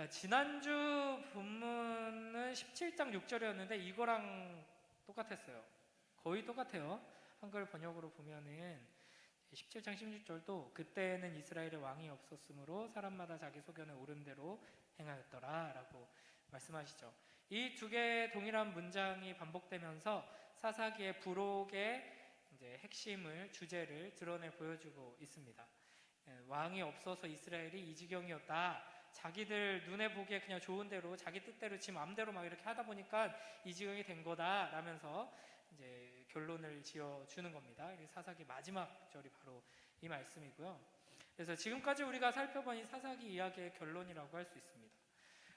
자, 지난주 본문은 17장 6절이었는데 이거랑 똑같았어요. 거의 똑같아요. 한글 번역으로 보면은 17장 16절도 그때는 이스라엘에 왕이 없었으므로 사람마다 자기 소견에 옳은 대로 행하였더라 라고 말씀하시죠. 이 두 개의 동일한 문장이 반복되면서 사사기의 부록의 이제 핵심을, 주제를 드러내 보여주고 있습니다. 왕이 없어서 이스라엘이 이 지경이었다. 자기들 눈에 보기에 그냥 좋은 대로 자기 뜻대로 지 마음대로 막 이렇게 하다 보니까 이 지경이 된 거다 라면서 이제 결론을 지어주는 겁니다. 사사기 마지막 절이 바로 이 말씀이고요. 그래서 지금까지 우리가 살펴본 이 사사기 이야기의 결론이라고 할 수 있습니다.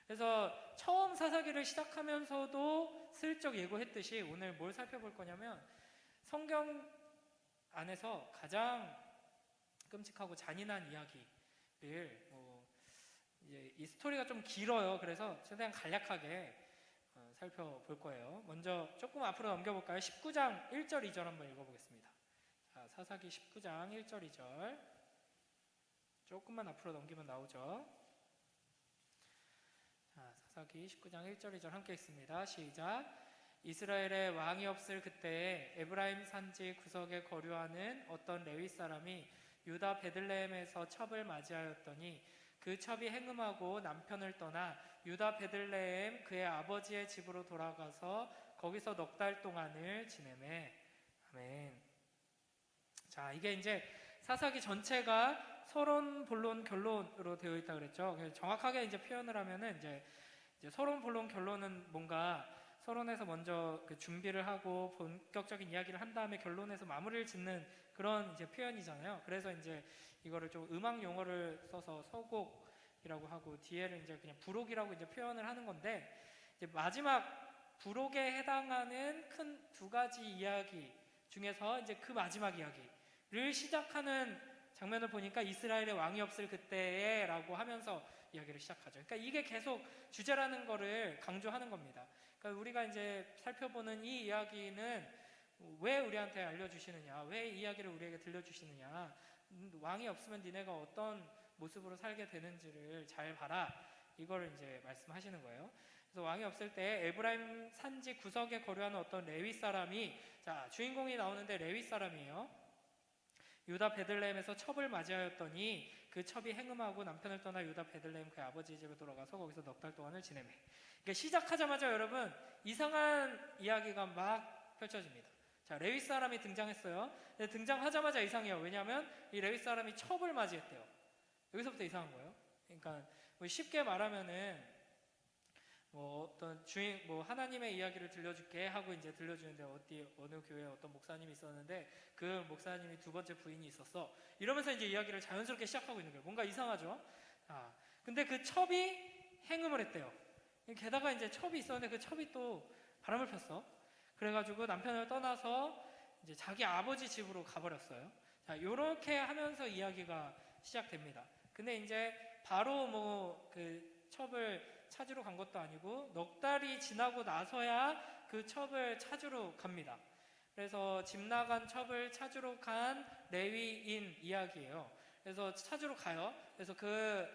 그래서 처음 사사기를 시작하면서도 슬쩍 예고했듯이 오늘 뭘 살펴볼 거냐면 성경 안에서 가장 끔찍하고 잔인한 이야기를 이제 이 스토리가 좀 길어요. 그래서 최대한 간략하게 살펴볼 거예요. 먼저 조금 앞으로 넘겨볼까요? 19장 1절 2절 한번 읽어보겠습니다. 자, 사사기 19장 1절 2절 조금만 앞으로 넘기면 나오죠. 자, 사사기 19장 1절 2절 함께 읽습니다. 시작. 이스라엘에 왕이 없을 그때에 에브라임 산지 구석에 거류하는 어떤 레위 사람이 유다 베들레헴에서 첩을 맞이하였더니 그 첩이 행음하고 남편을 떠나 유다 베들레헴 그의 아버지의 집으로 돌아가서 거기서 넉 달 동안을 지내매. 아멘. 자, 이게 이제 사사기 전체가 서론, 본론, 결론으로 되어 있다 그랬죠. 그래서 정확하게 이제 표현을 하면은 이제 서론, 본론, 결론은 뭔가 서론에서 먼저 그 준비를 하고 본격적인 이야기를 한 다음에 결론에서 마무리를 짓는 그런 이제 표현이잖아요. 그래서 이제 이거를 좀 음악 용어를 써서 서곡이라고 하고 뒤에를 이제 그냥 부록이라고 이제 표현을 하는 건데, 이제 마지막 부록에 해당하는 큰 두 가지 이야기 중에서 이제 그 마지막 이야기를 시작하는 장면을 보니까 이스라엘의 왕이 없을 그때에 라고 하면서 이야기를 시작하죠. 그러니까 이게 계속 주제라는 거를 강조하는 겁니다. 그러니까 우리가 이제 살펴보는 이 이야기는 왜 우리한테 알려주시느냐, 왜 이 이야기를 우리에게 들려주시느냐, 왕이 없으면 니네가 어떤 모습으로 살게 되는지를 잘 봐라, 이거를 이제 말씀하시는 거예요. 그래서 왕이 없을 때 에브라임 산지 구석에 거류하는 어떤 레위 사람이, 자, 주인공이 나오는데 레위 사람이에요. 유다 베들레헴에서 첩을 맞이하였더니 그 첩이 행음하고 남편을 떠나 유다 베들레헴 그의 아버지 집에 돌아가서 거기서 넉 달 동안을 지내매. 그러니까 시작하자마자 여러분 이상한 이야기가 막 펼쳐집니다. 자, 레위 사람이 등장했어요. 근데 등장하자마자 이상해요. 왜냐하면 이 레위 사람이 첩을 맞이했대요. 여기서부터 이상한 거예요. 그러니까 쉽게 말하면은 어떤 주인, 하나님의 이야기를 들려줄게 하고 이제 들려주는데 어느 교회에 어떤 목사님이 있었는데 그 목사님이 두 번째 부인이 있었어. 이러면서 이제 이야기를 자연스럽게 시작하고 있는 거예요. 뭔가 이상하죠? 근데 그 첩이 행음을 했대요. 게다가 이제 첩이 있었는데 그 첩이 또 바람을 폈어. 그래가지고 남편을 떠나서 이제 자기 아버지 집으로 가버렸어요. 자, 요렇게 하면서 이야기가 시작됩니다. 근데 이제 바로 그 첩을 찾으러 간 것도 아니고 넉 달이 지나고 나서야 그 첩을 찾으러 갑니다. 그래서 집 나간 첩을 찾으러 간 레위인 이야기예요. 그래서 찾으러 가요. 그래서 그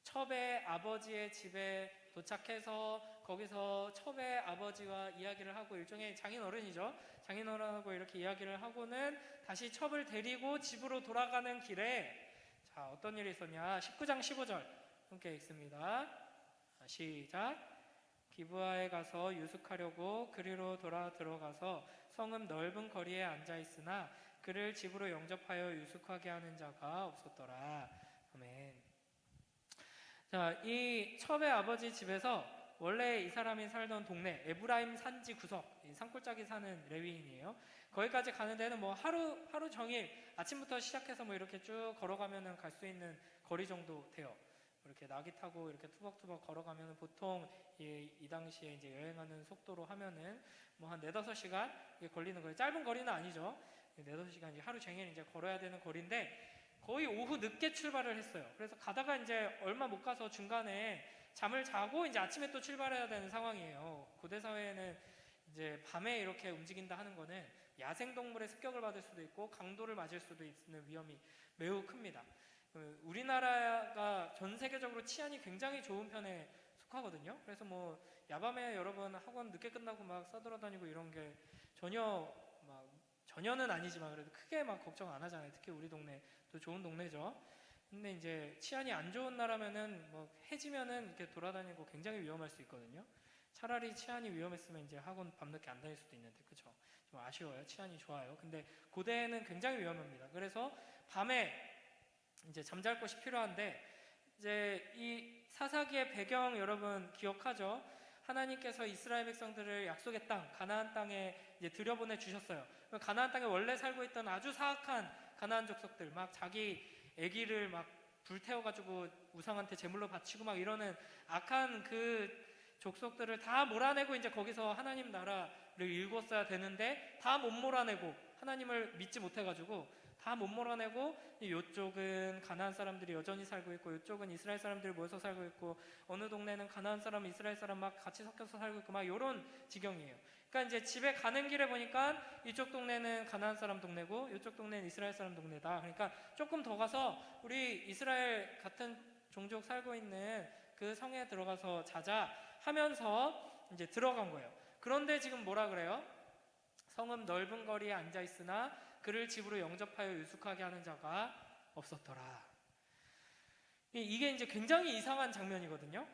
첩의 아버지의 집에 도착해서 거기서 첩의 아버지와 이야기를 하고, 일종의 장인어른이죠. 장인어른하고 이렇게 이야기를 하고는 다시 첩을 데리고 집으로 돌아가는 길에, 자, 어떤 일이 있었냐. 19장 15절 함께 읽습니다. 시작. 기브아에 가서 유숙하려고 그리로 들어가서 성읍 넓은 거리에 앉아 있으나 그를 집으로 영접하여 유숙하게 하는 자가 없었더라. 아멘. 자, 이 첩의 아버지 집에서 원래 이 사람이 살던 동네 에브라임 산지 구석, 산골짜기 사는 레위인이에요. 거기까지 가는 데는 하루 종일 아침부터 시작해서 이렇게 쭉 걸어가면은 갈 수 있는 거리 정도 돼요. 이렇게 나귀 타고 이렇게 투벅투벅 걸어가면 보통 이 당시에 이제 여행하는 속도로 하면은 한 4-5시간 걸리는 거예요. 짧은 거리는 아니죠. 4-5시간 하루 종일 이제 걸어야 되는 거리인데 거의 오후 늦게 출발을 했어요. 그래서 가다가 이제 얼마 못 가서 중간에 잠을 자고 이제 아침에 또 출발해야 되는 상황이에요. 고대 사회에는 이제 밤에 이렇게 움직인다 하는 거는 야생동물의 습격을 받을 수도 있고 강도를 맞을 수도 있는 위험이 매우 큽니다. 우리나라가 전 세계적으로 치안이 굉장히 좋은 편에 속하거든요. 그래서 뭐 야밤에 여러분 학원 늦게 끝나고 막 싸돌아다니고 이런 게 전혀는 아니지만 그래도 크게 막 걱정 안 하잖아요. 특히 우리 동네도 좋은 동네죠. 근데 이제 치안이 안 좋은 나라면은 뭐 해지면은 이렇게 돌아다니고 굉장히 위험할 수 있거든요. 차라리 치안이 위험했으면 이제 학원 밤늦게 안 다닐 수도 있는데, 그쵸? 좀 아쉬워요. 치안이 좋아요. 근데 고대에는 굉장히 위험합니다. 그래서 밤에 이제 잠잘 곳이 필요한데, 이제 이 사사기의 배경 여러분 기억하죠? 하나님께서 이스라엘 백성들을 약속의 땅, 가나안 땅에 이제 들여보내 주셨어요. 가나안 땅에 원래 살고 있던 아주 사악한 가나안 족속들, 막 자기 아기를 막 불태워가지고 우상한테 제물로 바치고 막 이러는 악한 그 족속들을 다 몰아내고 이제 거기서 하나님 나라를 일궜어야 되는데 다 못 몰아내고, 하나님을 믿지 못해가지고 다 못 몰아내고, 이쪽은 가나안 사람들이 여전히 살고 있고 이쪽은 이스라엘 사람들이 모여서 살고 있고, 어느 동네는 가나안 사람, 이스라엘 사람 막 같이 섞여서 살고 있고 막 이런 지경이에요. 그러니까 이제 집에 가는 길에 보니까 이쪽 동네는 가나안 사람 동네고 이쪽 동네는 이스라엘 사람 동네다. 그러니까 조금 더 가서 우리 이스라엘 같은 종족 살고 있는 그 성에 들어가서 자자 하면서 이제 들어간 거예요. 그런데 지금 뭐라 그래요? 성은 넓은 거리에 앉아 있으나 그를 집으로 영접하여 유숙하게 하는 자가 없었더라. 이게 이제 굉장히 이상한 장면이거든요.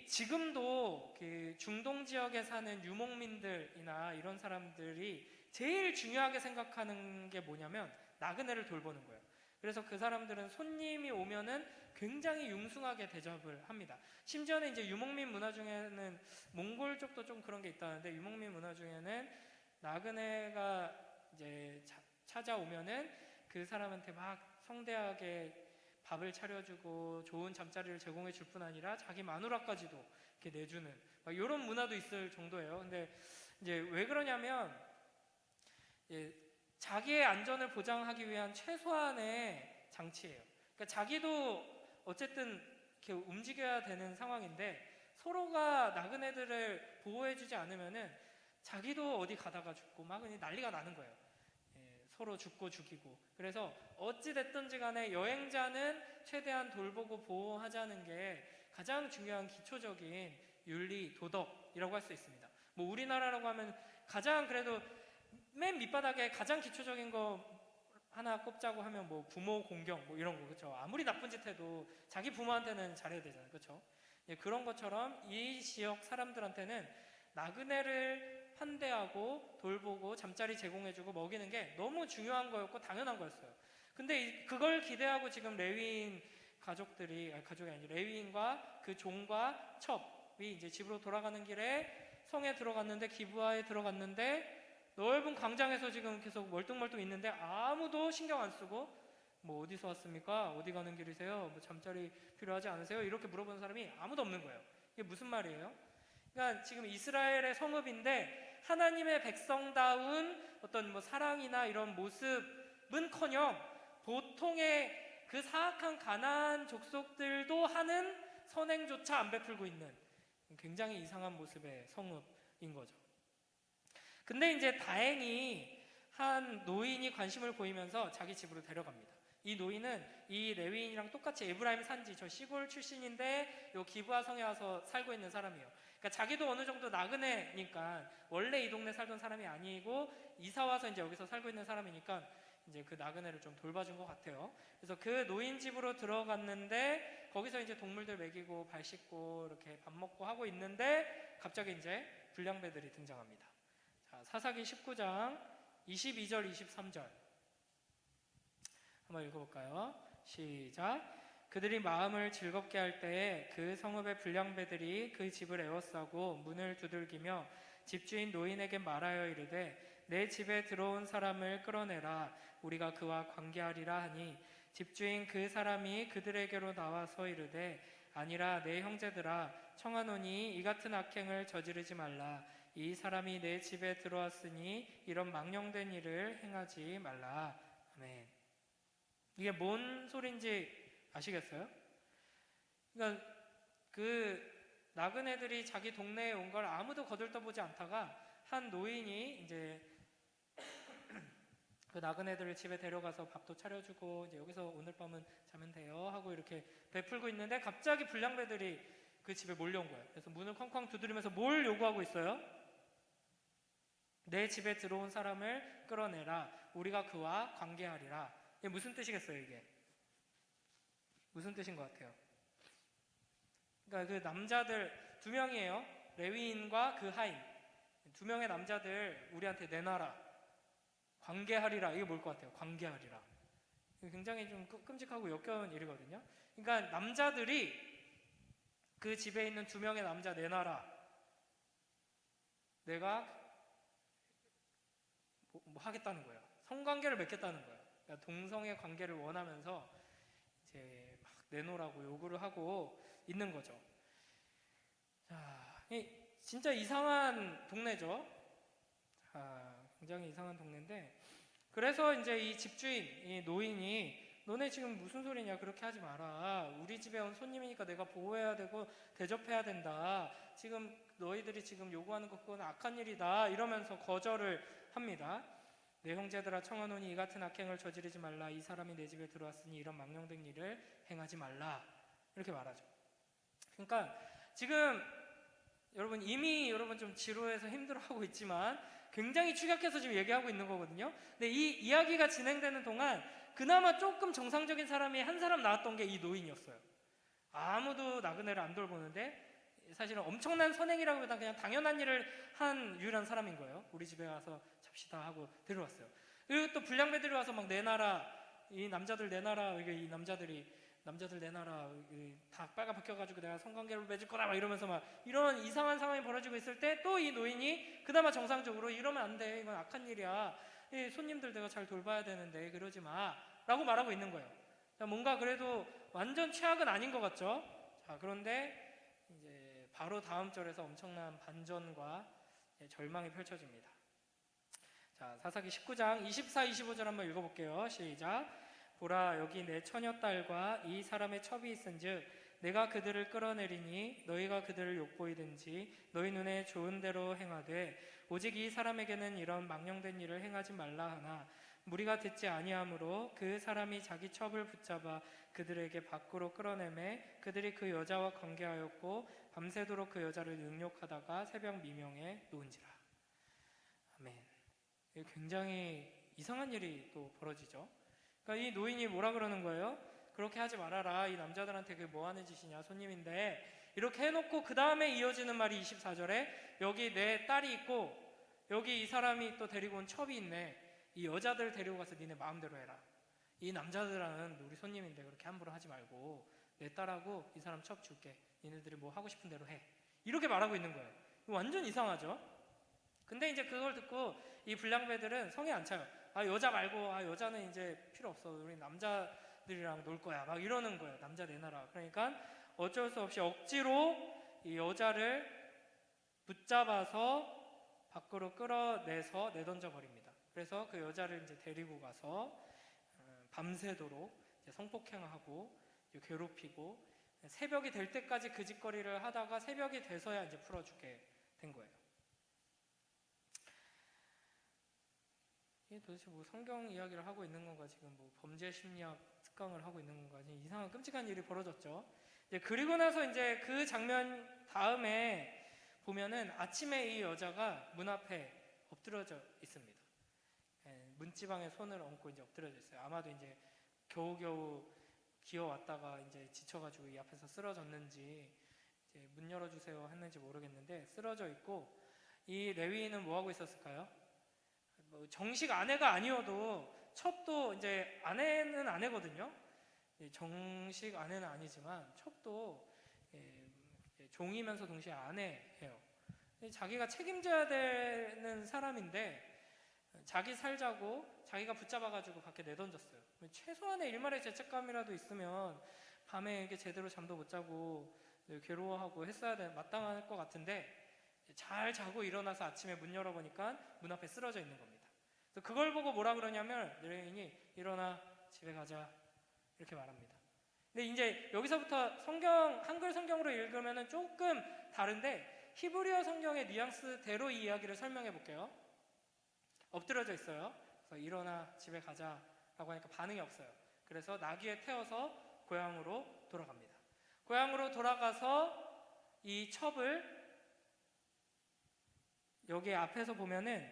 지금도 그 중동 지역에 사는 유목민들이나 이런 사람들이 제일 중요하게 생각하는 게 뭐냐면 나그네를 돌보는 거예요. 그래서 그 사람들은 손님이 오면은 굉장히 융숭하게 대접을 합니다. 심지어는 이제 유목민 문화 중에는 몽골 쪽도 좀 그런 게 있다는데, 유목민 문화 중에는 나그네가 이제 찾아오면은 그 사람한테 막 성대하게 밥을 차려주고 좋은 잠자리를 제공해 줄 뿐 아니라 자기 마누라까지도 이렇게 내주는 막 이런 문화도 있을 정도예요. 근데 이제 왜 그러냐면 자기의 안전을 보장하기 위한 최소한의 장치예요. 그러니까 자기도 어쨌든 이렇게 움직여야 되는 상황인데 서로가 나그네들을 보호해주지 않으면은 자기도 어디 가다가 죽고 막 난리가 나는 거예요. 서로 죽고 죽이고. 그래서 어찌됐든지 간에 여행자는 최대한 돌보고 보호하자는 게 가장 중요한 기초적인 윤리, 도덕이라고 할 수 있습니다. 뭐 우리나라라고 하면 가장 그래도 맨 밑바닥에 가장 기초적인 거 하나 꼽자고 하면 뭐 부모 공경 뭐 이런 거, 그렇죠? 아무리 나쁜 짓 해도 자기 부모한테는 잘해야 되잖아요, 그렇죠? 그런 것처럼 이 지역 사람들한테는 나그네를 환대하고 돌보고 잠자리 제공해주고 먹이는 게 너무 중요한 거였고 당연한 거였어요. 근데 그걸 기대하고 지금 레위인 가족이 아니라 레위인과 그 종과 첩이 이제 집으로 돌아가는 길에 성에 들어갔는데, 기브아에 들어갔는데 넓은 광장에서 지금 계속 멀뚱멀뚱 있는데 아무도 신경 안 쓰고, 뭐 어디서 왔습니까? 어디 가는 길이세요? 뭐 잠자리 필요하지 않으세요? 이렇게 물어보는 사람이 아무도 없는 거예요. 이게 무슨 말이에요? 그러니까 지금 이스라엘의 성읍인데 하나님의 백성다운 어떤 뭐 사랑이나 이런 모습은커녕 보통의 그 사악한 가나안 족속들도 하는 선행조차 안 베풀고 있는 굉장히 이상한 모습의 성읍인 거죠. 근데 이제 다행히 한 노인이 관심을 보이면서 자기 집으로 데려갑니다. 이 노인은 이 레위인이랑 똑같이 에브라임 산지, 저 시골 출신인데 요 기브아 성에 와서 살고 있는 사람이에요. 그러니까 자기도 어느 정도 나그네니까, 원래 이 동네 살던 사람이 아니고 이사 와서 이제 여기서 살고 있는 사람이니까 이제 그 나그네를 좀 돌봐준 것 같아요. 그래서 그 노인 집으로 들어갔는데 거기서 이제 동물들 먹이고 발 씻고 이렇게 밥 먹고 하고 있는데 갑자기 이제 불량배들이 등장합니다. 자, 사사기 19장 22절 23절 한번 읽어볼까요? 시작. 그들이 마음을 즐겁게 할 때에 그 성읍의 불량배들이 그 집을 에워싸고 문을 두들기며 집주인 노인에게 말하여 이르되 내 집에 들어온 사람을 끌어내라, 우리가 그와 관계하리라 하니, 집주인 그 사람이 그들에게로 나와서 이르되 아니라 내 형제들아, 청하노니 이 같은 악행을 저지르지 말라. 이 사람이 내 집에 들어왔으니 이런 망령된 일을 행하지 말라. 아멘. 이게 뭔 소린지 아시겠어요? 그러니까 그 나그네들이 자기 동네에 온 걸 아무도 거들떠보지 않다가 한 노인이 이제 그 나그네들을 집에 데려가서 밥도 차려주고 이제 여기서 오늘 밤은 자면 돼요 하고 이렇게 베풀고 있는데 갑자기 불량배들이 그 집에 몰려온 거예요. 그래서 문을 쾅쾅 두드리면서 뭘 요구하고 있어요? 내 집에 들어온 사람을 끌어내라. 우리가 그와 관계하리라. 이게 무슨 뜻이겠어요, 이게? 무슨 뜻인 것 같아요? 그러니까 그 남자들 2명이에요. 레위인과 그 하인. 2명의 남자들 우리한테 내놔라. 관계하리라. 이게 뭘 것 같아요? 관계하리라. 굉장히 좀 끔찍하고 역겨운 일이거든요. 그러니까 남자들이 그 집에 있는 2명의 남자 내놔라. 내가 뭐 하겠다는 거예요. 성관계를 맺겠다는 거예요. 그러니까 동성의 관계를 원하면서 이제 막 내놓으라고 요구를 하고 있는 거죠. 자, 진짜 이상한 동네죠. 자, 굉장히 이상한 동네인데, 그래서 이제 이 집주인, 이 노인이 너네 지금 무슨 소리냐, 그렇게 하지 마라. 우리 집에 온 손님이니까 내가 보호해야 되고 대접해야 된다. 지금 너희들이 지금 요구하는 것 그건 악한 일이다. 이러면서 거절을 합니다. 내 형제들아 청하노니 이 같은 악행을 저지르지 말라. 이 사람이 내 집에 들어왔으니 이런 망령된 일을 행하지 말라. 이렇게 말하죠. 그러니까 지금 여러분 이미 여러분 좀 지루해서 힘들어하고 있지만 굉장히 축약해서 지금 얘기하고 있는 거거든요. 근데 이 이야기가 진행되는 동안 그나마 조금 정상적인 사람이 한 사람 나왔던 게 이 노인이었어요. 아무도 나그네를 안 돌보는데 사실은 엄청난 선행이라기보다 그냥 당연한 일을 한 유일한 사람인 거예요. 우리 집에 가서 잡시다 하고 데려왔어요. 그리고 또 불량배들이 와서 막 내놔라, 이 남자들 내놔라, 이 남자들 내놔라, 다 빨가 벗겨가지고 내가 성관계를 맺을 거다 막 이러면서 막 이런 이상한 상황이 벌어지고 있을 때 또 이 노인이 그나마 정상적으로 이러면 안 돼, 이건 악한 일이야, 이 손님들 내가 잘 돌봐야 되는데 그러지 마 라고 말하고 있는 거예요. 자, 뭔가 그래도 완전 최악은 아닌 것 같죠. 자, 그런데 이제 바로 다음 절에서 엄청난 반전과 절망이 펼쳐집니다. 자, 사사기 19장 24, 25절 한번 읽어볼게요. 시작. 보라, 여기 내 처녀딸과 이 사람의 첩이 있은즉 내가 그들을 끌어내리니 너희가 그들을 욕보이든지 너희 눈에 좋은 대로 행하되 오직 이 사람에게는 이런 망령된 일을 행하지 말라 하나 무리가 듣지 아니하므로 그 사람이 자기 첩을 붙잡아 그들에게 밖으로 끌어내매 그들이 그 여자와 관계하였고 밤새도록 그 여자를 능욕하다가 새벽 미명에 놓은지라. 아멘. 굉장히 이상한 일이 또 벌어지죠. 그러니까 이 노인이 뭐라 그러는 거예요? 그렇게 하지 말아라. 이 남자들한테 그게 뭐 하는 짓이냐, 손님인데. 이렇게 해놓고 그 다음에 이어지는 말이 24절에 여기 내 딸이 있고 여기 이 사람이 또 데리고 온 첩이 있네. 이 여자들 데리고 가서 니네 마음대로 해라. 이 남자들은 우리 손님인데 그렇게 함부로 하지 말고 내 딸하고 이 사람 첩 줄게. 니네들이 뭐 하고 싶은 대로 해. 이렇게 말하고 있는 거예요. 완전 이상하죠? 근데 이제 그걸 듣고 이 불량배들은 성에 안 차요. 아, 여자 말고, 아, 여자는 이제 필요 없어. 우리 남자들이랑 놀 거야. 막 이러는 거예요. 남자 내놔라. 그러니까 어쩔 수 없이 억지로 이 여자를 붙잡아서 밖으로 끌어내서 내던져 버립니다. 그래서 그 여자를 이제 데리고 가서 밤새도록 이제 성폭행하고 이제 괴롭히고 새벽이 될 때까지 그 짓거리를 하다가 새벽이 돼서야 이제 풀어주게 된 거예요. 이게 도대체 뭐 성경 이야기를 하고 있는 건가, 지금 뭐 범죄 심리학 특강을 하고 있는 건가, 이상한 끔찍한 일이 벌어졌죠. 이제 그리고 나서 이제 그 장면 다음에 보면은 아침에 이 여자가 문 앞에 엎드려져 있습니다. 문지방에 손을 얹고 이제 엎드려져 있어요. 아마도 이제 겨우겨우 기어왔다가 이제 지쳐가지고 이 앞에서 쓰러졌는지 이제 문 열어주세요 했는지 모르겠는데 쓰러져 있고, 이 레위인은 뭐 하고 있었을까요? 뭐 정식 아내가 아니어도 첩도 이제 아내는 아내거든요. 정식 아내는 아니지만 첩도 종이면서 동시에 아내예요. 자기가 책임져야 되는 사람인데 자기 살자고 자기가 붙잡아가지고 밖에 내던졌어요. 최소한의 일말의 죄책감이라도 있으면 밤에 이렇게 제대로 잠도 못 자고 괴로워하고 했어야 마땅할 것 같은데 잘 자고 일어나서 아침에 문 열어보니까 문 앞에 쓰러져 있는 겁니다. 그걸 보고 뭐라 그러냐면 레위인이 일어나 집에 가자 이렇게 말합니다. 근데 이제 여기서부터 한글 성경으로 읽으면 조금 다른데 히브리어 성경의 뉘앙스대로 이 이야기를 설명해 볼게요. 엎드려져 있어요. 그래서 일어나 집에 가자라고 하니까 반응이 없어요. 그래서 나귀에 태워서 고향으로 돌아갑니다. 고향으로 돌아가서 이 첩을 여기 앞에서 보면은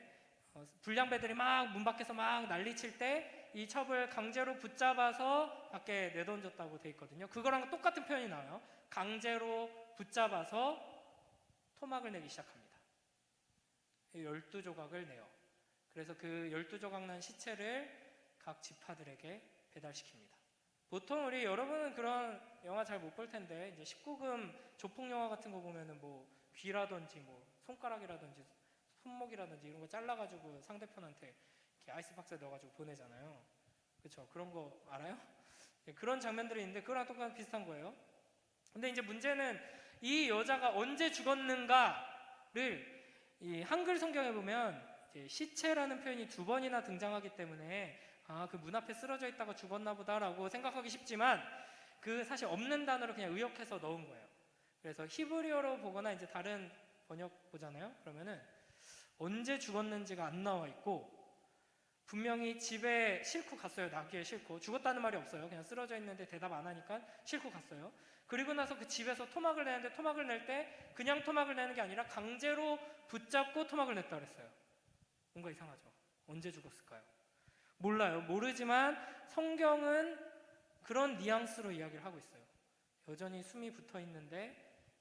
불량배들이 막 문 밖에서 막 난리칠 때 이 첩을 강제로 붙잡아서 밖에 내던졌다고 돼 있거든요. 그거랑 똑같은 표현이 나와요. 강제로 붙잡아서 토막을 내기 시작합니다. 12조각을 내요. 그래서 그 12조각 난 시체를 각 지파들에게 배달시킵니다. 보통 우리 여러분은 그런 영화 잘 못 볼 텐데 이제 19금 조폭 영화 같은 거 보면은 뭐 귀라든지 뭐 손가락이라든지 손목이라든지 이런 거 잘라가지고 상대편한테 이렇게 아이스박스에 넣어가지고 보내잖아요. 그렇죠? 그런 거 알아요? 그런 장면들이 있는데 그거랑 똑같은 비슷한 거예요. 근데 이제 문제는 이 여자가 언제 죽었는가를 이 한글 성경에 보면 이제 시체라는 표현이 2번이나 등장하기 때문에 그 문 앞에 쓰러져 있다가 죽었나 보다라고 생각하기 쉽지만 그 사실 없는 단어를 그냥 의역해서 넣은 거예요. 그래서 히브리어로 보거나 이제 다른 번역 보잖아요. 그러면은 언제 죽었는지가 안 나와 있고 분명히 집에 싣고 갔어요. 나귀에 싣고. 죽었다는 말이 없어요. 그냥 쓰러져 있는데 대답 안 하니까 싣고 갔어요. 그리고 나서 그 집에서 토막을 내는데 토막을 낼 때 그냥 토막을 내는 게 아니라 강제로 붙잡고 토막을 냈다 그랬어요. 뭔가 이상하죠. 언제 죽었을까요? 몰라요. 모르지만 성경은 그런 뉘앙스로 이야기를 하고 있어요. 여전히 숨이 붙어 있는데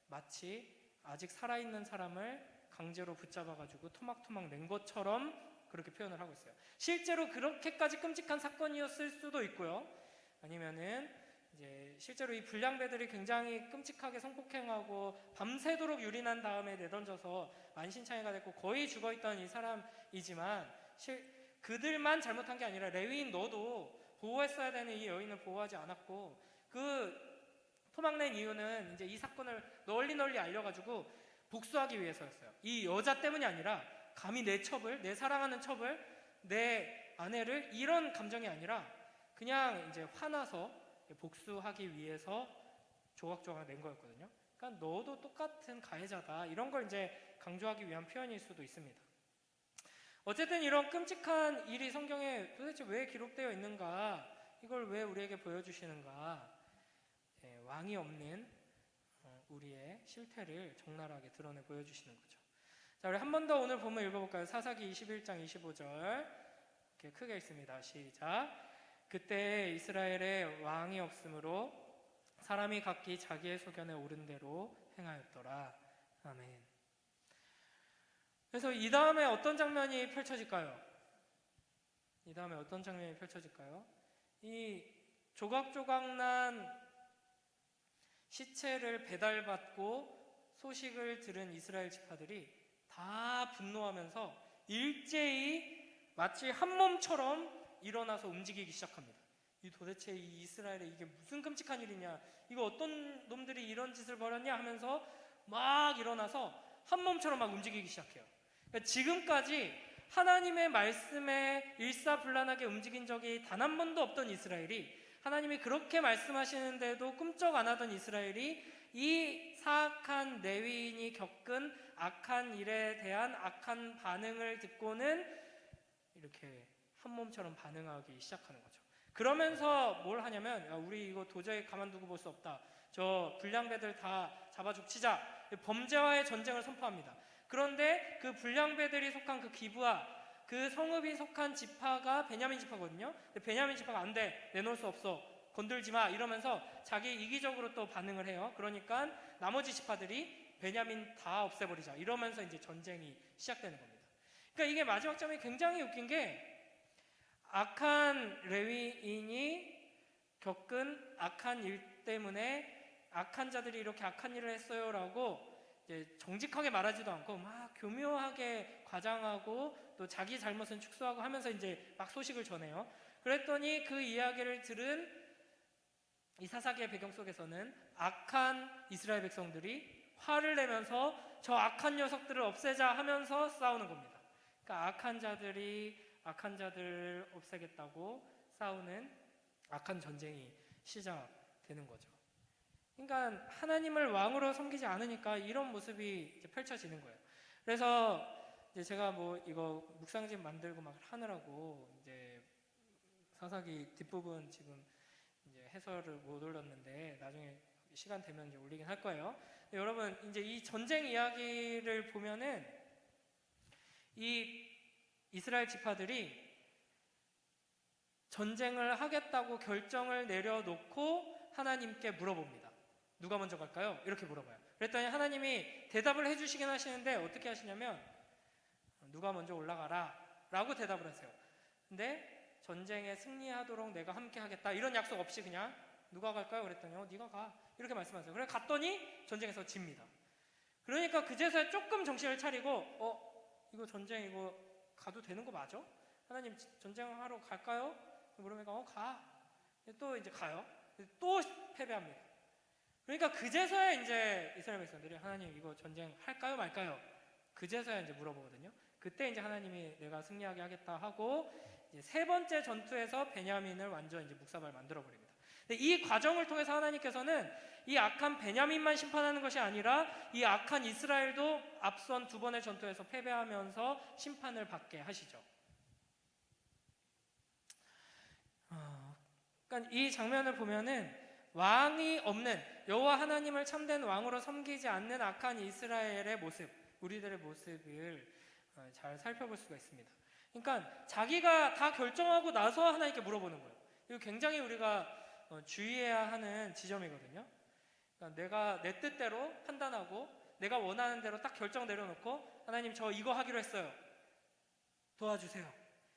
마치 아직 살아있는 사람을 강제로 붙잡아가지고 토막토막 낸 것처럼 그렇게 표현을 하고 있어요. 실제로 그렇게까지 끔찍한 사건이었을 수도 있고요. 아니면은 이제 실제로 이 불량배들이 굉장히 끔찍하게 성폭행하고 밤새도록 유린한 다음에 내던져서 만신창이가 됐고 거의 죽어있던 이 사람이지만 그들만 잘못한 게 아니라 레위인 너도 보호했어야 되는 이 여인을 보호하지 않았고 그 토막낸 이유는 이제 이 사건을 널리 알려가지고 복수하기 위해서였어요. 이 여자 때문이 아니라 감히 내 첩을, 내 사랑하는 첩을, 내 아내를 이런 감정이 아니라 그냥 이제 화나서 복수하기 위해서 조각조각 낸 거였거든요. 그러니까 너도 똑같은 가해자다. 이런 걸 이제 강조하기 위한 표현일 수도 있습니다. 어쨌든 이런 끔찍한 일이 성경에 도대체 왜 기록되어 있는가? 이걸 왜 우리에게 보여주시는가? 왕이 없는 우리의 실태를 적나라하게 드러내 보여주시는 거죠. 자, 우리 한 번 더 오늘 본문 읽어볼까요? 사사기 21장 25절 이렇게 크게 읽습니다. 시작. 그때 이스라엘에 왕이 없으므로 사람이 각기 자기의 소견에 옳은 대로 행하였더라. 아멘. 그래서 이 다음에 어떤 장면이 펼쳐질까요? 이 다음에 어떤 장면이 펼쳐질까요? 이 조각조각 난 시체를 배달받고 소식을 들은 이스라엘 지파들이 다 분노하면서 일제히 마치 한 몸처럼 일어나서 움직이기 시작합니다. 도대체 이 이스라엘에 이게 무슨 끔찍한 일이냐, 이거 어떤 놈들이 이런 짓을 벌였냐 하면서 막 일어나서 한 몸처럼 막 움직이기 시작해요. 그러니까 지금까지 하나님의 말씀에 일사불란하게 움직인 적이 단 한 번도 없던 이스라엘이, 하나님이 그렇게 말씀하시는데도 꿈쩍 안 하던 이스라엘이 이 사악한 레위인이 겪은 악한 일에 대한 악한 반응을 듣고는 이렇게 한 몸처럼 반응하기 시작하는 거죠. 그러면서 뭘 하냐면, 우리 이거 도저히 가만두고 볼 수 없다. 저 불량배들 다 잡아 죽치자. 범죄와의 전쟁을 선포합니다. 그런데 그 불량배들이 속한 그 기브아, 그 성읍이 속한 지파가 베냐민 지파거든요. 근데 베냐민 지파가 안 돼, 내놓을 수 없어, 건들지 마 이러면서 자기 이기적으로 또 반응을 해요. 그러니까 나머지 지파들이 베냐민 다 없애버리자 이러면서 이제 전쟁이 시작되는 겁니다. 그러니까 이게 마지막 장면이 굉장히 웃긴 게, 악한 레위인이 겪은 악한 일 때문에 악한 자들이 이렇게 악한 일을 했어요라고 이제 정직하게 말하지도 않고 막 교묘하게 과장하고 또 자기 잘못은 축소하고 하면서 이제 막 소식을 전해요. 그랬더니 그 이야기를 들은 이 사사기의 배경 속에서는 악한 이스라엘 백성들이 화를 내면서 저 악한 녀석들을 없애자 하면서 싸우는 겁니다. 그러니까 악한 자들이 악한 자들을 없애겠다고 싸우는 악한 전쟁이 시작되는 거죠. 그러니까 하나님을 왕으로 섬기지 않으니까 이런 모습이 이제 펼쳐지는 거예요. 그래서 이제 제가 뭐 이거 묵상집 만들고 막 하느라고 이제 사사기 뒷부분 지금 이제 해설을 못 올렸는데 나중에 시간 되면 이제 올리긴 할 거예요. 여러분 이제 이 전쟁 이야기를 보면은 이 이스라엘 지파들이 전쟁을 하겠다고 결정을 내려놓고 하나님께 물어봅니다. 누가 먼저 갈까요? 이렇게 물어봐요. 그랬더니 하나님이 대답을 해주시긴 하시는데 어떻게 하시냐면 누가 먼저 올라가라 라고 대답을 하세요. 근데 전쟁에 승리하도록 내가 함께 하겠다 이런 약속 없이 그냥 누가 갈까요? 그랬더니 네가 가 이렇게 말씀하세요. 그래 갔더니 전쟁에서 집니다. 그러니까 그제서야 조금 정신을 차리고 이거 전쟁 이거 가도 되는 거 맞아? 하나님 전쟁하러 갈까요? 물으니까 가. 또 이제 가요. 또 패배합니다. 그러니까 그제서야 이제 이스라엘 백성들이 하나님 이거 전쟁 할까요 말까요? 그제서야 이제 물어보거든요. 그때 이제 하나님이 내가 승리하게 하겠다 하고 이제 세 번째 전투에서 베냐민을 완전 이제 묵사발 만들어 버립니다. 근데 이 과정을 통해서 하나님께서는 이 악한 베냐민만 심판하는 것이 아니라 이 악한 이스라엘도 앞선 두 번의 전투에서 패배하면서 심판을 받게 하시죠. 그러니까 이 장면을 보면은 왕이 없는 여호와 하나님을 참된 왕으로 섬기지 않는 악한 이스라엘의 모습, 우리들의 모습을 잘 살펴볼 수가 있습니다. 그러니까 자기가 다 결정하고 나서 하나님께 물어보는 거예요. 이거 굉장히 우리가 주의해야 하는 지점이거든요. 그러니까 내가 내 뜻대로 판단하고 내가 원하는 대로 딱 결정 내려놓고 하나님 저 이거 하기로 했어요. 도와주세요.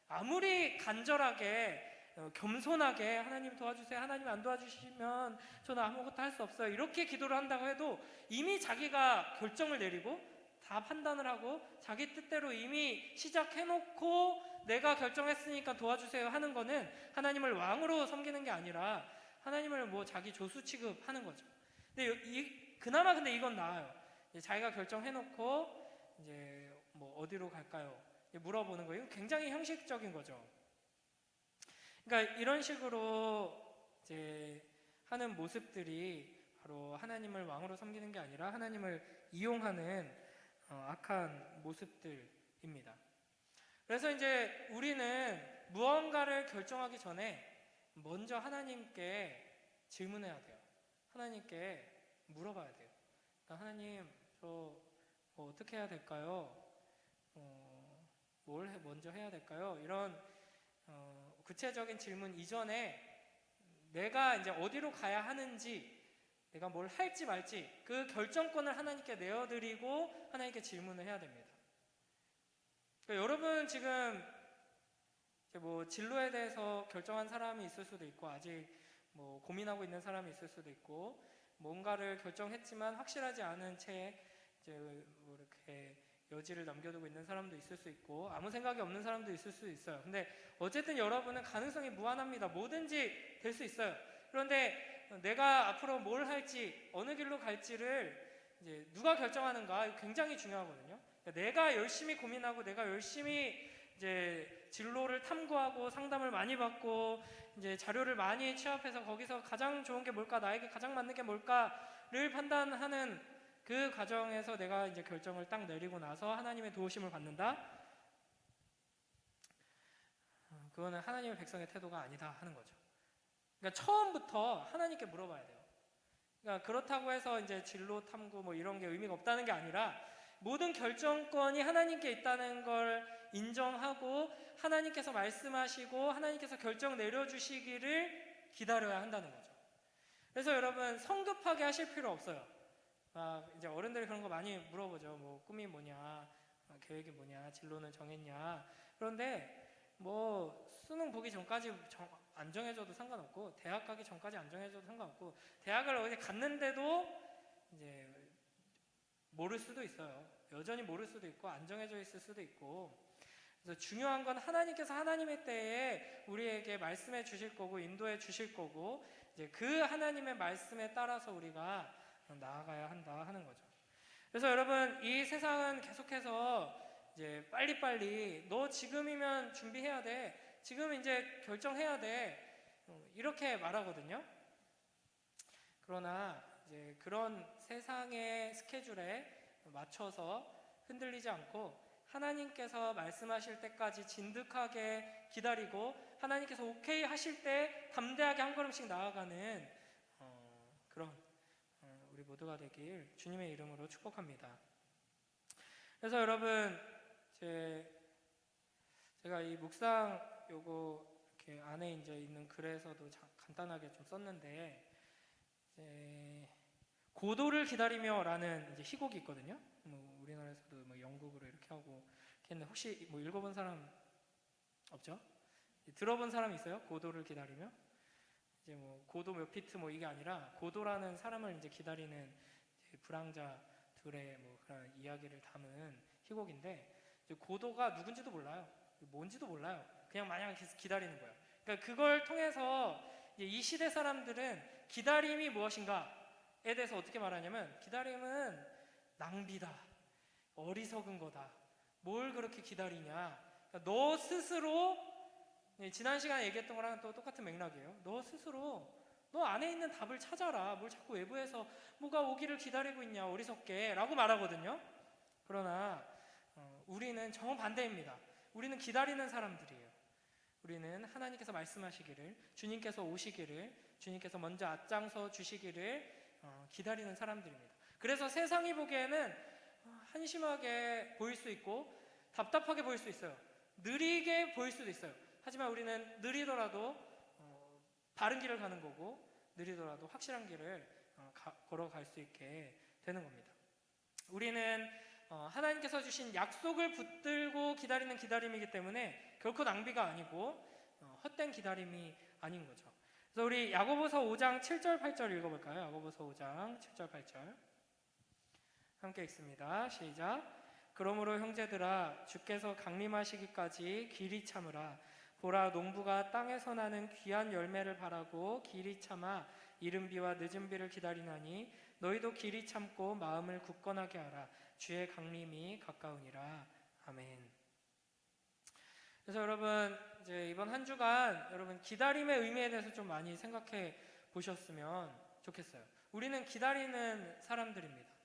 아무리 간절하게 겸손하게 하나님 도와주세요. 하나님 안 도와주시면 저는 아무것도 할 수 없어요. 이렇게 기도를 한다고 해도 이미 자기가 결정을 내리고 다 판단을 하고 자기 뜻대로 이미 시작해놓고 내가 결정했으니까 도와주세요 하는 거는 하나님을 왕으로 섬기는 게 아니라 하나님을 뭐 자기 조수 취급하는 거죠. 근데 그나마 근데 이건 나아요. 자기가 결정해놓고 이제 뭐 어디로 갈까요? 물어보는 거예요. 굉장히 형식적인 거죠. 그러니까 이런 식으로 이제 하는 모습들이 바로 하나님을 왕으로 섬기는 게 아니라 하나님을 이용하는 악한 모습들입니다. 그래서 이제 우리는 무언가를 결정하기 전에 먼저 하나님께 질문해야 돼요. 하나님께 물어봐야 돼요. 그러니까 하나님, 저 어떻게 해야 될까요? 뭘 먼저 해야 될까요? 이런 구체적인 질문 이전에 내가 이제 어디로 가야 하는지, 내가 뭘 할지 말지 그 결정권을 하나님께 내어드리고 하나님께 질문을 해야 됩니다. 그러니까 여러분 지금 뭐 진로에 대해서 결정한 사람이 있을 수도 있고 아직 뭐 고민하고 있는 사람이 있을 수도 있고 뭔가를 결정했지만 확실하지 않은 채 이제 뭐 이렇게 여지를 남겨두고 있는 사람도 있을 수 있고 아무 생각이 없는 사람도 있을 수 있어요. 근데 어쨌든 여러분은 가능성이 무한합니다. 뭐든지 될 수 있어요. 그런데 내가 앞으로 뭘 할지 어느 길로 갈지를 이제 누가 결정하는가 굉장히 중요하거든요. 내가 열심히 고민하고 내가 열심히 이제 진로를 탐구하고 상담을 많이 받고 이제 자료를 많이 취합해서 거기서 가장 좋은 게 뭘까, 나에게 가장 맞는 게 뭘까를 판단하는 그 과정에서 내가 이제 결정을 딱 내리고 나서 하나님의 도우심을 받는다. 그거는 하나님의 백성의 태도가 아니다 하는 거죠. 그러니까 처음부터 하나님께 물어봐야 돼요. 그러니까 그렇다고 해서 이제 진로 탐구 뭐 이런 게 의미가 없다는 게 아니라 모든 결정권이 하나님께 있다는 걸 인정하고 하나님께서 말씀하시고 하나님께서 결정 내려주시기를 기다려야 한다는 거죠. 그래서 여러분 성급하게 하실 필요 없어요. 이제 어른들이 그런 거 많이 물어보죠. 뭐 꿈이 뭐냐, 계획이 뭐냐, 진로는 정했냐. 그런데 뭐 수능 보기 전까지 안 정해져도 상관없고 대학 가기 전까지 안 정해져도 상관없고 대학을 어디 갔는데도 이제 모를 수도 있어요. 여전히 모를 수도 있고 안 정해져 있을 수도 있고. 그래서 중요한 건 하나님께서 하나님의 때에 우리에게 말씀해 주실 거고 인도해 주실 거고 이제 그 하나님의 말씀에 따라서 우리가 나아가야 한다 하는 거죠. 그래서 여러분 이 세상은 계속해서 이제 빨리빨리 너 지금이면 준비해야 돼. 지금 이제 결정해야 돼. 이렇게 말하거든요. 그러나 이제 그런 세상의 스케줄에 맞춰서 흔들리지 않고 하나님께서 말씀하실 때까지 진득하게 기다리고 하나님께서 오케이 하실 때 담대하게 한 걸음씩 나아가는 그런 우리 모두가 되길 주님의 이름으로 축복합니다. 그래서 여러분, 제가 이 묵상 요거 이렇게 안에 이제 있는 글에서도 간단하게 좀 썼는데, 고도를 기다리며라는 이제 희곡이 있거든요. 뭐 우리나라에서도 뭐 연극으로 이렇게 하고 했는데, 혹시 뭐 읽어본 사람 없죠? 들어본 사람 있어요? 고도를 기다리며? 이제 뭐 고도 몇 피트 뭐 이게 아니라 고도라는 사람을 이제 기다리는 이제 불황자 둘의 뭐 그런 이야기를 담은 희곡인데, 이제 고도가 누군지도 몰라요. 뭔지도 몰라요. 그냥 마냥 기다리는 거예요. 그러니까 그걸 통해서 이제 이 시대 사람들은 기다림이 무엇인가에 대해서 어떻게 말하냐면, 기다림은 낭비다, 어리석은 거다, 뭘 그렇게 기다리냐, 그러니까 너 스스로, 지난 시간에 얘기했던 거랑 또 똑같은 맥락이에요. 너 스스로 너 안에 있는 답을 찾아라. 뭘 자꾸 외부에서 뭐가 오기를 기다리고 있냐, 어리석게 라고 말하거든요. 그러나 우리는 정반대입니다. 우리는 기다리는 사람들이에요. 우리는 하나님께서 말씀하시기를, 주님께서 오시기를, 주님께서 먼저 앞장서 주시기를 기다리는 사람들입니다. 그래서 세상이 보기에는 한심하게 보일 수 있고 답답하게 보일 수 있어요. 느리게 보일 수도 있어요. 하지만 우리는 느리더라도 바른 길을 가는 거고, 느리더라도 확실한 길을 걸어갈 수 있게 되는 겁니다. 우리는 하나님께서 주신 약속을 붙들고 기다리는 기다림이기 때문에 결코 낭비가 아니고 헛된 기다림이 아닌 거죠. 그래서 우리 야고보서 5장 7절 8절 읽어볼까요? 야고보서 5장 7절 8절 함께 읽습니다. 시작. 그러므로 형제들아, 주께서 강림하시기까지 길이 참으라. 보라, 농부가 땅에서 나는 귀한 열매를 바라고 길이 참아 이른 비와 늦은 비를 기다리나니, 너희도 길이 참고 마음을 굳건하게 하라. 주의 강림이 가까우니라. 아멘. 그래서 여러분, 이제 이번 한 주간 여러분 기다림의 의미에 대해서 좀 많이 생각해 보셨으면 좋겠어요. 우리는 기다리는 사람들입니다.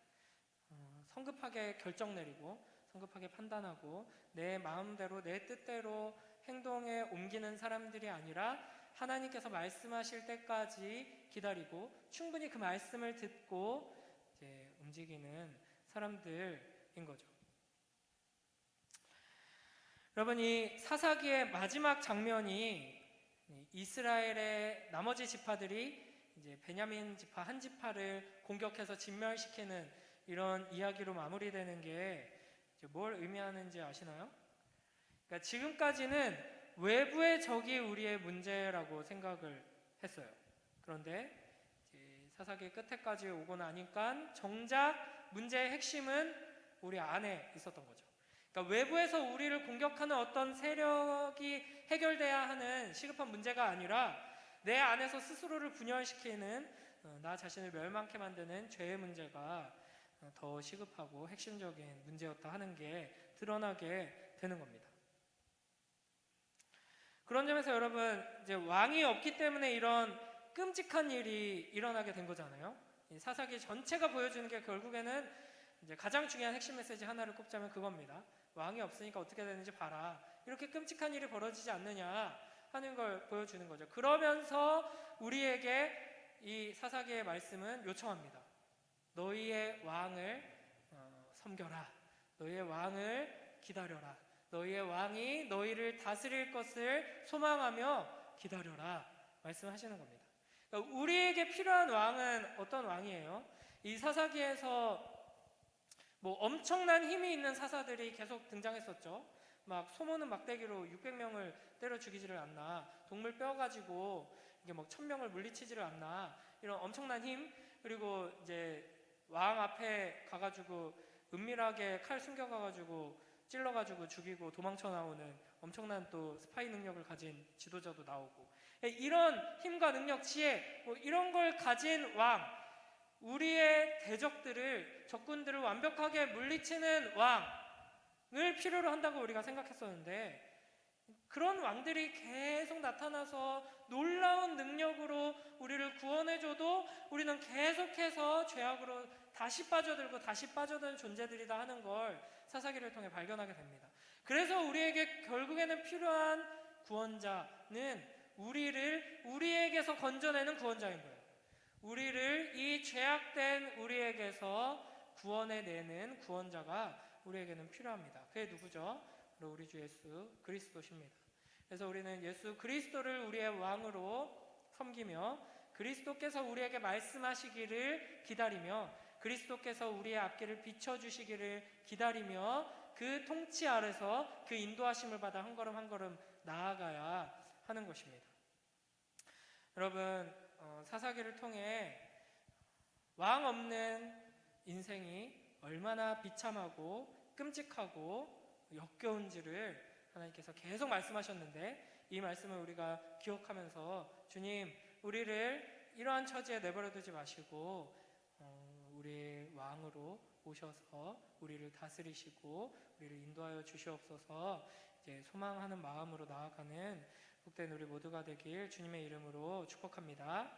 성급하게 결정 내리고 성급하게 판단하고 내 마음대로 내 뜻대로 행동에 옮기는 사람들이 아니라, 하나님께서 말씀하실 때까지 기다리고 충분히 그 말씀을 듣고 이제 움직이는 사람들인 거죠. 여러분, 이 사사기의 마지막 장면이 이스라엘의 나머지 지파들이 이제 베냐민 지파 한 지파를 공격해서 진멸시키는 이런 이야기로 마무리되는 게 이제 뭘 의미하는지 아시나요? 그러니까 지금까지는 외부의 적이 우리의 문제라고 생각을 했어요. 그런데 이제 사사기 끝에까지 오고 나니까 정작 문제의 핵심은 우리 안에 있었던 거죠. 그러니까 외부에서 우리를 공격하는 어떤 세력이 해결돼야 하는 시급한 문제가 아니라, 내 안에서 스스로를 분열시키는 나 자신을 멸망케 만드는 죄의 문제가 더 시급하고 핵심적인 문제였다 하는 게 드러나게 되는 겁니다. 그런 점에서 여러분, 이제 왕이 없기 때문에 이런 끔찍한 일이 일어나게 된 거잖아요. 이 사사기 전체가 보여주는 게 결국에는 이제 가장 중요한 핵심 메시지 하나를 꼽자면 그겁니다. 왕이 없으니까 어떻게 되는지 봐라. 이렇게 끔찍한 일이 벌어지지 않느냐 하는 걸 보여주는 거죠. 그러면서 우리에게 이 사사기의 말씀은 요청합니다. 너희의 왕을 섬겨라. 너희의 왕을 기다려라. 너희의 왕이 너희를 다스릴 것을 소망하며 기다려라 말씀하시는 겁니다. 그러니까 우리에게 필요한 왕은 어떤 왕이에요? 이 사사기에서 뭐 엄청난 힘이 있는 사사들이 계속 등장했었죠. 막 소모는 막대기로 600명을 때려 죽이지를 않나, 동물 뼈 가지고 이게 막 1000명을 물리치지를 않나, 이런 엄청난 힘, 그리고 이제 왕 앞에 가가지고 은밀하게 칼 숨겨가가지고 찔러가지고 죽이고 도망쳐 나오는 엄청난 또 스파이 능력을 가진 지도자도 나오고, 이런 힘과 능력, 지혜, 뭐 이런 걸 가진 왕, 우리의 대적들을, 적군들을 완벽하게 물리치는 왕을 필요로 한다고 우리가 생각했었는데, 그런 왕들이 계속 나타나서 놀라운 능력으로 우리를 구원해줘도 우리는 계속해서 죄악으로 다시 빠져들고 다시 빠져드는 존재들이다 하는 걸 사사기를 통해 발견하게 됩니다. 그래서 우리에게 결국에는 필요한 구원자는 우리에게서 건져내는 구원자인 거예요. 우리를 이 죄악된 우리에게서 구원해내는 구원자가 우리에게는 필요합니다. 그게 누구죠? 바로 우리 주 예수 그리스도십니다. 그래서 우리는 예수 그리스도를 우리의 왕으로 섬기며 그리스도께서 우리에게 말씀하시기를 기다리며 그리스도께서 우리의 앞길을 비춰주시기를 기다리며 그 통치 아래서 그 인도하심을 받아 한 걸음 한 걸음 나아가야 하는 것입니다. 여러분, 사사기를 통해 왕 없는 인생이 얼마나 비참하고 끔찍하고 역겨운지를 하나님께서 계속 말씀하셨는데, 이 말씀을 우리가 기억하면서 주님, 우리를 이러한 처지에 내버려 두지 마시고 우리 왕으로 오셔서 우리를 다스리시고 우리를 인도하여 주시옵소서, 이제 소망하는 마음으로 나아가는 복된 우리 모두가 되길 주님의 이름으로 축복합니다.